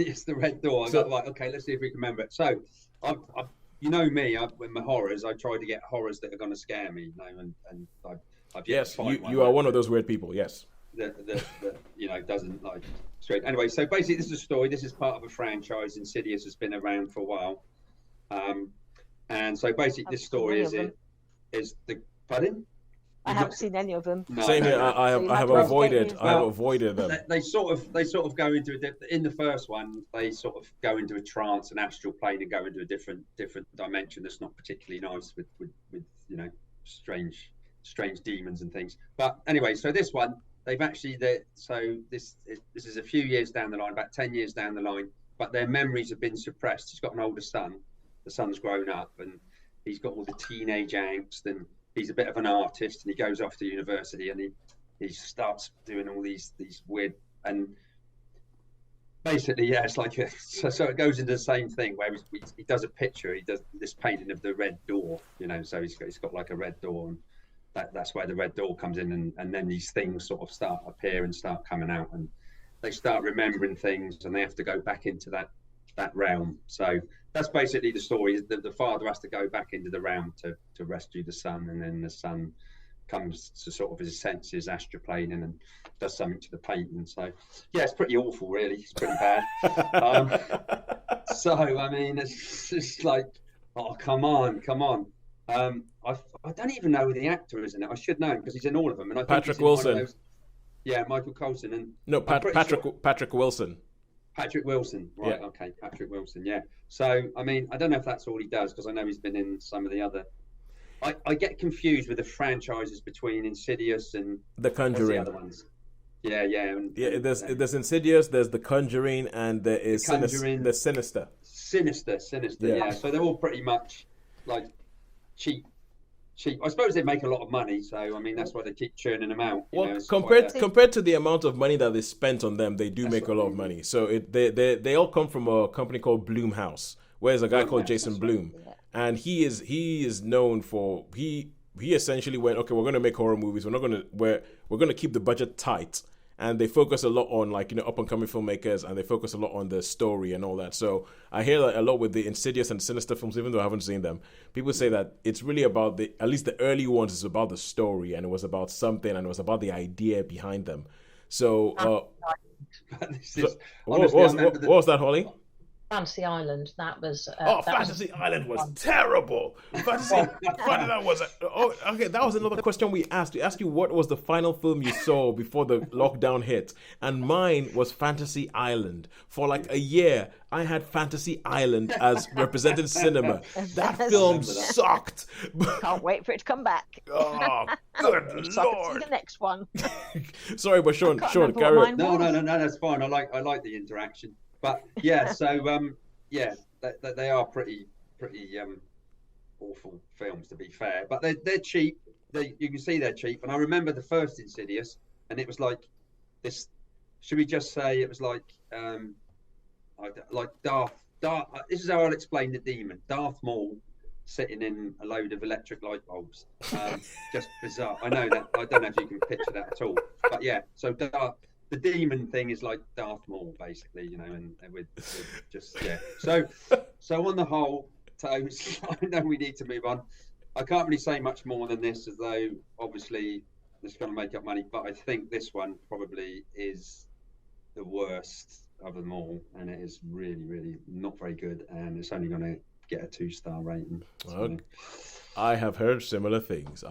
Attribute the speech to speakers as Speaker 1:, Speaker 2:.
Speaker 1: it's the red door. I
Speaker 2: So
Speaker 1: got right. Okay, let's see if we can remember it. So, I've you know me, with my horrors, I try to get horrors that are going to scare me. And I've yet to
Speaker 2: yes,
Speaker 1: find one
Speaker 2: you are
Speaker 1: that
Speaker 2: one of those weird people. Yes.
Speaker 1: doesn't like straight. Anyway, so basically, this is a story. This is part of a franchise. Insidious has been around for a while. Um, and so basically,
Speaker 3: I
Speaker 1: this
Speaker 3: haven't seen
Speaker 1: story
Speaker 3: any of them.
Speaker 1: is the pardon.
Speaker 3: I
Speaker 1: You've
Speaker 3: haven't
Speaker 1: not
Speaker 3: seen any of them.
Speaker 1: no
Speaker 2: Same
Speaker 1: no
Speaker 2: here.
Speaker 1: no.
Speaker 3: So you'll
Speaker 2: I
Speaker 3: have
Speaker 2: have
Speaker 3: to educate me
Speaker 2: avoided.
Speaker 3: as
Speaker 2: I have
Speaker 3: well.
Speaker 2: avoided them.
Speaker 1: They sort of go into in the first one. They sort of go into a trance, an astral plane, and go into a different dimension that's not particularly nice with strange demons and things. But anyway, so this one they've actually so this is a few years down the line, about 10 years down the line, but their memories have been suppressed. He's got an older son. The son's grown up and he's got all the teenage angst, and he's a bit of an artist, and he goes off to university and he starts doing all these weird, and basically it's like so it goes into the same thing where he does a picture, he does this painting of the red door, so he's got like a red door, and that's where the red door comes in, and then these things sort of start appear and start coming out, and they start remembering things, and they have to go back into that realm. So that's basically the story. The father has to go back into the realm to rescue the son, and then the son comes to sort of his senses, astroplaning, and does something to the painting. So yeah, it's pretty awful, really. It's pretty bad. um, so I mean, it's just like, oh, come on. I don't even know who the actor is in it. I should know because he's in all of them, and I think
Speaker 2: Patrick
Speaker 1: he's in one of
Speaker 2: Wilson.
Speaker 1: those. Yeah, Michael Coulson, and
Speaker 2: No,
Speaker 1: I'm pretty
Speaker 2: Patrick
Speaker 1: sure
Speaker 2: Patrick Wilson.
Speaker 1: Patrick Wilson. Right,
Speaker 2: Yeah.
Speaker 1: okay, Patrick Wilson. Yeah. So I mean, I don't know if that's all he does because I know he's been in some of the other. I get confused with the franchises between Insidious and
Speaker 2: The
Speaker 1: what's the
Speaker 2: Conjuring.
Speaker 1: other ones. Yeah, yeah.
Speaker 2: Yeah, there's Insidious, there's The Conjuring, and there is
Speaker 1: Conjuring.
Speaker 2: the Sinister.
Speaker 1: Sinister.
Speaker 2: Yeah.
Speaker 1: Yeah. So they're all pretty much like cheap. I suppose they make a lot of money, so I mean that's why they keep churning them out.
Speaker 2: Well,
Speaker 1: It's
Speaker 2: compared to the amount of money that they spent on them, they do
Speaker 1: That's
Speaker 2: make a
Speaker 1: what
Speaker 2: lot
Speaker 1: I
Speaker 2: of
Speaker 1: mean.
Speaker 2: money. So they all come from a company called Bloomhouse, where there's a guy called
Speaker 1: Blumhouse,
Speaker 2: Jason
Speaker 1: that's right.
Speaker 2: Bloom, and he is known for he essentially went, okay, we're going to make horror movies. We're going to keep the budget tight, and they focus a lot on up and coming filmmakers, and they focus a lot on the story and all that. So I hear that a lot with the Insidious and Sinister films, even though I haven't seen them. People say that it's really about at least the early ones is about the story, and it was about something, and it was about the idea behind them. So
Speaker 1: This is,
Speaker 2: what
Speaker 1: honestly, I
Speaker 2: was
Speaker 1: remember
Speaker 2: what was that, Holly?
Speaker 3: Fantasy Island. That was.
Speaker 2: Fantasy Island was terrible. That was. Okay. That was another question we asked. We asked you what was the final film you saw before the lockdown hit, and mine was Fantasy Island. For like a year, I had Fantasy Island as represented cinema. That film sucked.
Speaker 3: Can't wait for it to come back.
Speaker 2: Oh, good
Speaker 3: So I can
Speaker 2: lord!
Speaker 3: see the next one.
Speaker 2: Sorry, but Sean,
Speaker 3: can't remember
Speaker 2: carry
Speaker 3: what
Speaker 2: on.
Speaker 3: mine
Speaker 1: no, that's fine. I like the interaction, but yeah. So they are pretty awful films, to be fair. But they're cheap. You can see they're cheap. And I remember the first Insidious, and it was like this. Should we just say it was like Darth? This is how I'll explain the demon. Darth Maul sitting in a load of electric light bulbs. Just bizarre. I know that. I don't know if you can picture that at all. But yeah, so the demon thing is like Darth Maul, basically, and with just yeah. So on the whole, Toes, I know we need to move on. I can't really say much more than this, as though obviously it's going to make up money. But I think this one probably is the worst of them all, and it is really, really not very good. And it's only going to get a 2-star rating. So.
Speaker 2: I have heard similar things.